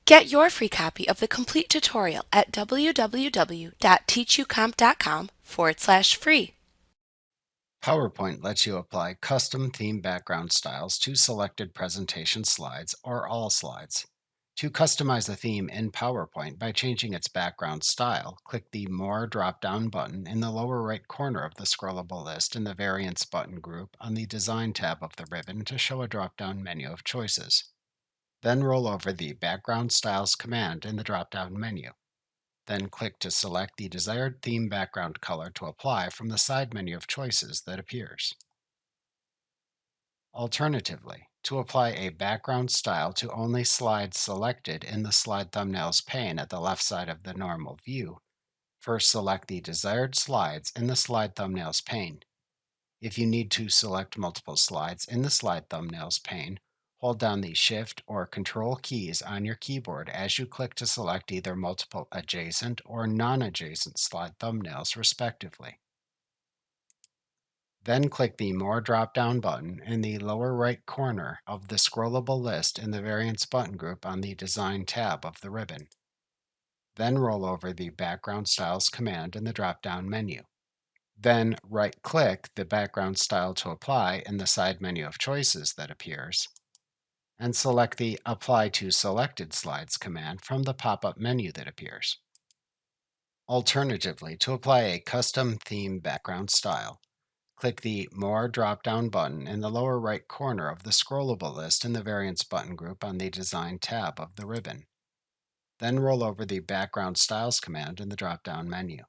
Get your free copy of the complete tutorial at www.teachucomp.com/free. PowerPoint lets you apply custom theme background styles to selected presentation slides or all slides. To customize a theme in PowerPoint by changing its background style, click the More drop-down button in the lower right corner of the scrollable list in the Variants button group on the Design tab of the ribbon to show a drop-down menu of choices. Then roll over the Background Styles command in the drop-down menu. Then click to select the desired theme background color to apply from the side menu of choices that appears. Alternatively, to apply a background style to only slides selected in the Slide Thumbnails pane at the left side of the normal view, first select the desired slides in the Slide Thumbnails pane. If you need to select multiple slides in the Slide Thumbnails pane, hold down the Shift or Control keys on your keyboard as you click to select either multiple adjacent or non-adjacent slide thumbnails, respectively. Then click the More drop-down button in the lower right corner of the scrollable list in the Variants button group on the Design tab of the ribbon. Then roll over the Background Styles command in the drop-down menu. Then right-click the background style to apply in the side menu of choices that appears, and select the Apply to Selected Slides command from the pop-up menu that appears. Alternatively, to apply a custom theme background style, click the More drop-down button in the lower right corner of the scrollable list in the Variants button group on the Design tab of the ribbon. Then roll over the Background Styles command in the drop-down menu.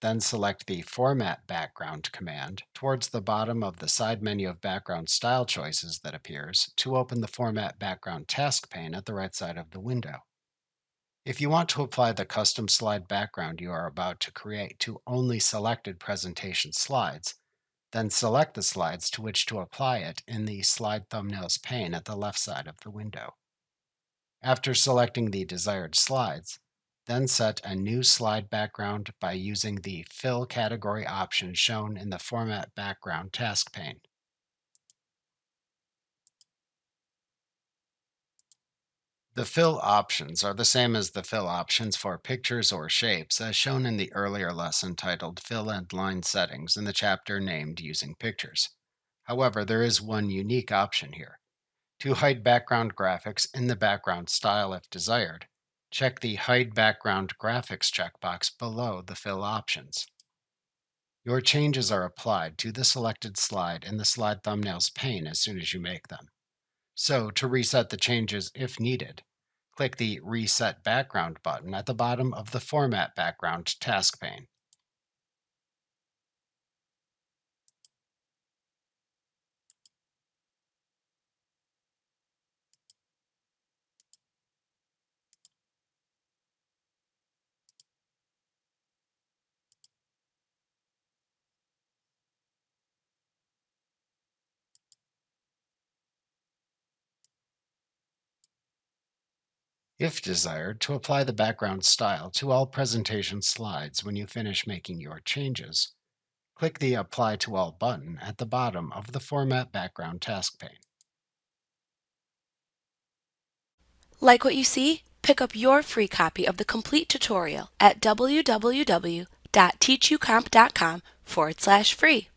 Then select the Format Background command towards the bottom of the side menu of background style choices that appears to open the Format Background task pane at the right side of the window. If you want to apply the custom slide background you are about to create to only selected presentation slides, then select the slides to which to apply it in the Slide Thumbnails pane at the left side of the window. After selecting the desired slides, then set a new slide background by using the Fill category option shown in the Format Background task pane. The fill options are the same as the fill options for pictures or shapes as shown in the earlier lesson titled Fill and Line Settings in the chapter named Using Pictures. However, there is one unique option here. To hide background graphics in the background style if desired, check the Hide Background Graphics checkbox below the fill options. Your changes are applied to the selected slide in the Slide Thumbnails pane as soon as you make them. So, to reset the changes if needed, click the Reset Background button at the bottom of the Format Background task pane. If desired, to apply the background style to all presentation slides when you finish making your changes, click the Apply to All button at the bottom of the Format Background task pane. Like what you see? Pick up your free copy of the complete tutorial at www.teachucomp.com/free.